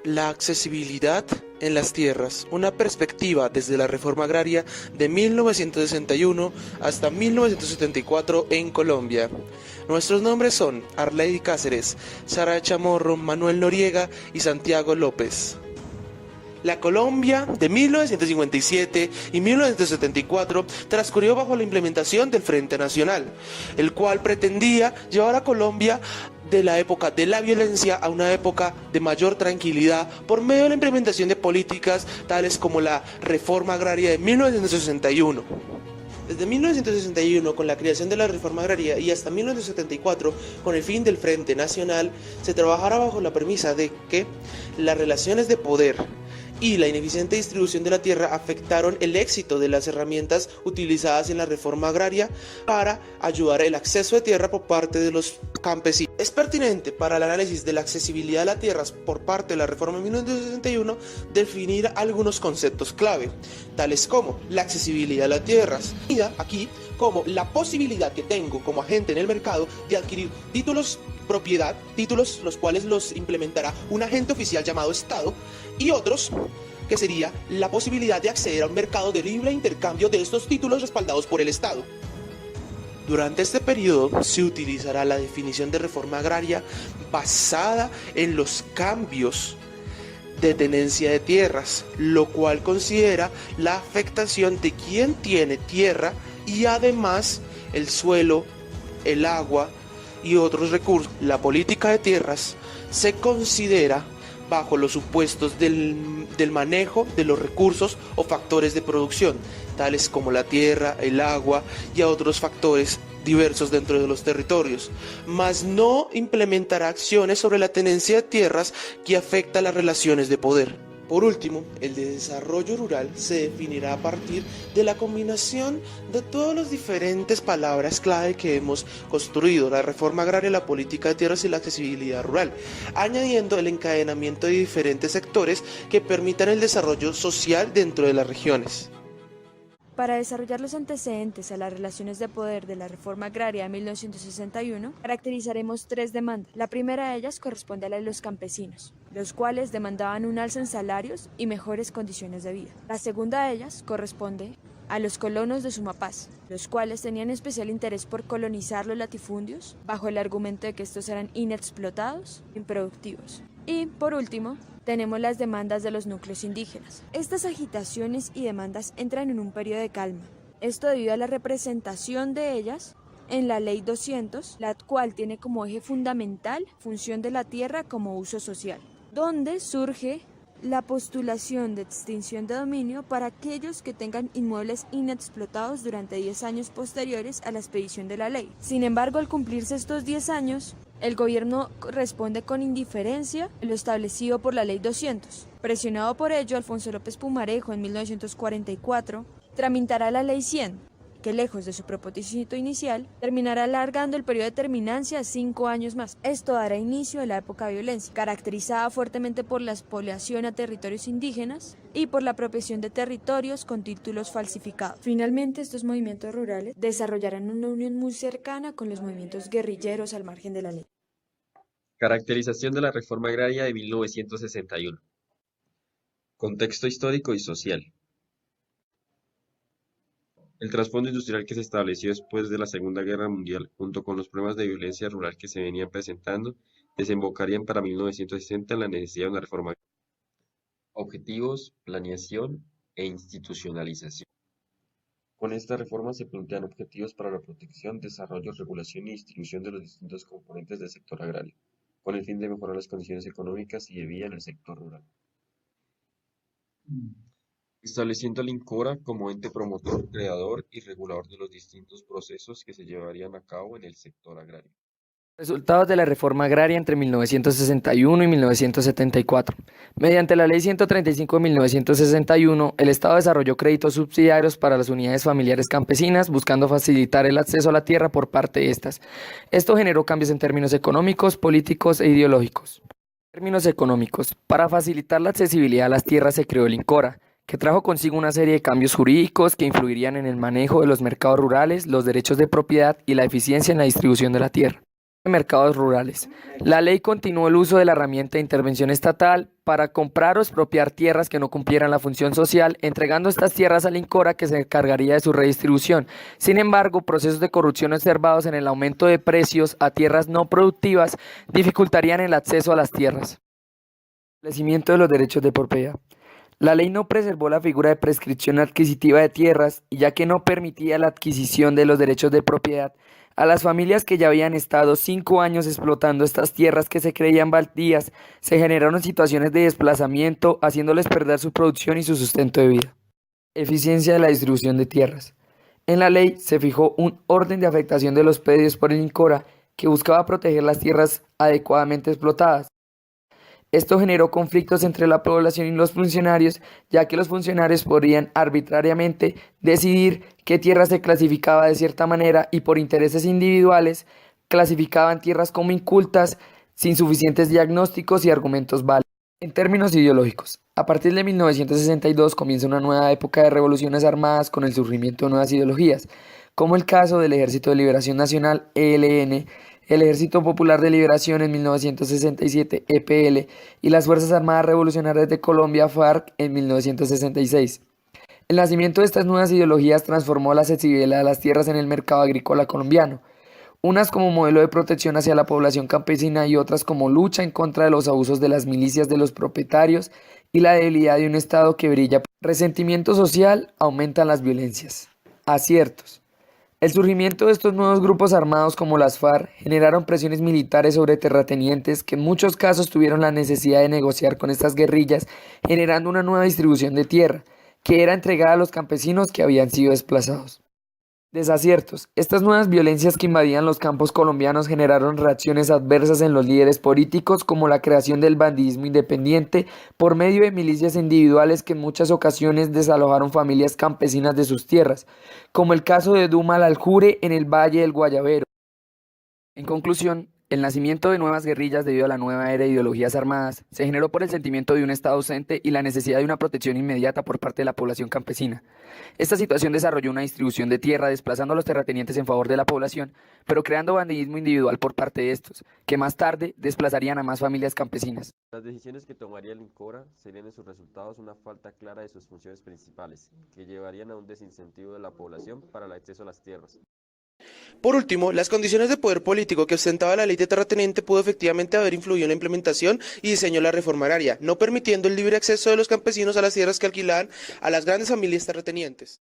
La accesibilidad en las tierras, una perspectiva desde la reforma agraria de 1961 hasta 1974 en Colombia. Nuestros nombres son Arley Cáceres, Sara Chamorro, Manuel Noriega y Santiago López. La Colombia de 1957 y 1974 transcurrió bajo la implementación del Frente Nacional, el cual pretendía llevar a Colombia de la época de la violencia a una época de mayor tranquilidad por medio de la implementación de políticas tales como la reforma agraria de 1961. Desde 1961, con la creación de la reforma agraria, y hasta 1974, con el fin del Frente Nacional, se trabajará bajo la premisa de que las relaciones de poder y la ineficiente distribución de la tierra afectaron el éxito de las herramientas utilizadas en la reforma agraria para ayudar el acceso de tierra por parte de los campesinos. Es pertinente para el análisis de la accesibilidad a las tierras por parte de la reforma de 1961 definir algunos conceptos clave, tales como la accesibilidad a las tierras, aquí como la posibilidad que tengo como agente en el mercado de adquirir títulos propiedad, títulos los cuales los implementará un agente oficial llamado Estado, y otros que sería la posibilidad de acceder a un mercado de libre intercambio de estos títulos respaldados por el Estado. Durante este periodo se utilizará la definición de reforma agraria basada en los cambios de tenencia de tierras, lo cual considera la afectación de quien tiene tierra y además el suelo, el agua y otros recursos. La política de tierras se considera bajo los supuestos del manejo de los recursos o factores de producción, tales como la tierra, el agua y otros factores diversos dentro de los territorios, mas no implementará acciones sobre la tenencia de tierras que afecta las relaciones de poder. Por último, el desarrollo rural se definirá a partir de la combinación de todas las diferentes palabras clave que hemos construido: la reforma agraria, la política de tierras y la accesibilidad rural, añadiendo el encadenamiento de diferentes sectores que permitan el desarrollo social dentro de las regiones. Para desarrollar los antecedentes a las relaciones de poder de la reforma agraria de 1961, caracterizaremos tres demandas. La primera de ellas corresponde a la de los campesinos, los cuales demandaban un alza en salarios y mejores condiciones de vida. La segunda de ellas corresponde a los colonos de Sumapaz, los cuales tenían especial interés por colonizar los latifundios, bajo el argumento de que estos eran inexplotados e improductivos. Y, por último, tenemos las demandas de los núcleos indígenas. Estas agitaciones y demandas entran en un periodo de calma. Esto debido a la representación de ellas en la Ley 200, la cual tiene como eje fundamental función de la tierra como uso social, donde surge la postulación de extinción de dominio para aquellos que tengan inmuebles inexplotados durante 10 años posteriores a la expedición de la ley. Sin embargo, al cumplirse estos 10 años, el gobierno responde con indiferencia a lo establecido por la Ley 200. Presionado por ello, Alfonso López Pumarejo en 1944 tramitará la Ley 100, que lejos de su propósito inicial, terminará alargando el periodo de terminancia a 5 años más. Esto dará inicio a la época de violencia, caracterizada fuertemente por la expoliación a territorios indígenas y por la apropiación de territorios con títulos falsificados. Finalmente, estos movimientos rurales desarrollarán una unión muy cercana con los movimientos guerrilleros al margen de la ley. Caracterización de la reforma agraria de 1961. Contexto histórico y social. El trasfondo industrial que se estableció después de la Segunda Guerra Mundial, junto con los problemas de violencia rural que se venían presentando, desembocarían para 1960 en la necesidad de una reforma agraria. Objetivos, planeación e institucionalización. Con esta reforma se plantean objetivos para la protección, desarrollo, regulación y distribución de los distintos componentes del sector agrario, con el fin de mejorar las condiciones económicas y de vida en el sector rural. Estableciendo al INCORA como ente promotor, creador y regulador de los distintos procesos que se llevarían a cabo en el sector agrario. Resultados de la reforma agraria entre 1961 y 1974. Mediante la Ley 135 de 1961, el Estado desarrolló créditos subsidiarios para las unidades familiares campesinas, buscando facilitar el acceso a la tierra por parte de estas. Esto generó cambios en términos económicos, políticos e ideológicos. En términos económicos, para facilitar la accesibilidad a las tierras se creó el INCORA, que trajo consigo una serie de cambios jurídicos que influirían en el manejo de los mercados rurales, los derechos de propiedad y la eficiencia en la distribución de la tierra. de mercados rurales. La ley continuó el uso de la herramienta de intervención estatal para comprar o expropiar tierras que no cumplieran la función social, entregando estas tierras al INCORA, que se encargaría de su redistribución. Sin embargo, procesos de corrupción observados en el aumento de precios a tierras no productivas dificultarían el acceso a las tierras. Establecimiento de los derechos de propiedad. La ley no preservó la figura de prescripción adquisitiva de tierras, y ya que no permitía la adquisición de los derechos de propiedad a las familias que ya habían estado 5 años explotando estas tierras que se creían baldías, se generaron situaciones de desplazamiento, haciéndoles perder su producción y su sustento de vida. Eficiencia de la distribución de tierras. En la ley se fijó un orden de afectación de los predios por el INCORA que buscaba proteger las tierras adecuadamente explotadas. Esto generó conflictos entre la población y los funcionarios, ya que los funcionarios podrían arbitrariamente decidir qué tierra se clasificaba de cierta manera y por intereses individuales clasificaban tierras como incultas sin suficientes diagnósticos y argumentos válidos. En términos ideológicos, a partir de 1962 comienza una nueva época de revoluciones armadas con el surgimiento de nuevas ideologías, como el caso del Ejército de Liberación Nacional, ELN, el Ejército Popular de Liberación en 1967, EPL, y las Fuerzas Armadas Revolucionarias de Colombia, FARC, en 1966. El nacimiento de estas nuevas ideologías transformó la accesibilidad a las tierras en el mercado agrícola colombiano, unas como modelo de protección hacia la población campesina y otras como lucha en contra de los abusos de las milicias de los propietarios y la debilidad de un Estado que brilla. Resentimiento social, aumentan las violencias. Aciertos. El surgimiento de estos nuevos grupos armados como las FARC generaron presiones militares sobre terratenientes que en muchos casos tuvieron la necesidad de negociar con estas guerrillas, generando una nueva distribución de tierra, que era entregada a los campesinos que habían sido desplazados. Desaciertos. Estas nuevas violencias que invadían los campos colombianos generaron reacciones adversas en los líderes políticos, como la creación del bandidismo independiente por medio de milicias individuales que en muchas ocasiones desalojaron familias campesinas de sus tierras, como el caso de Duma al Aljure en el Valle del Guayabero. En conclusión, el nacimiento de nuevas guerrillas debido a la nueva era de ideologías armadas se generó por el sentimiento de un Estado ausente y la necesidad de una protección inmediata por parte de la población campesina. Esta situación desarrolló una distribución de tierra desplazando a los terratenientes en favor de la población, pero creando bandidismo individual por parte de estos, que más tarde desplazarían a más familias campesinas. Las decisiones que tomaría el INCORA serían en sus resultados una falta clara de sus funciones principales, que llevarían a un desincentivo de la población para el acceso a las tierras. Por último, las condiciones de poder político que ostentaba la ley de terrateniente pudo efectivamente haber influido en la implementación y diseño de la reforma agraria, no permitiendo el libre acceso de los campesinos a las tierras que alquilaban a las grandes familias terratenientes.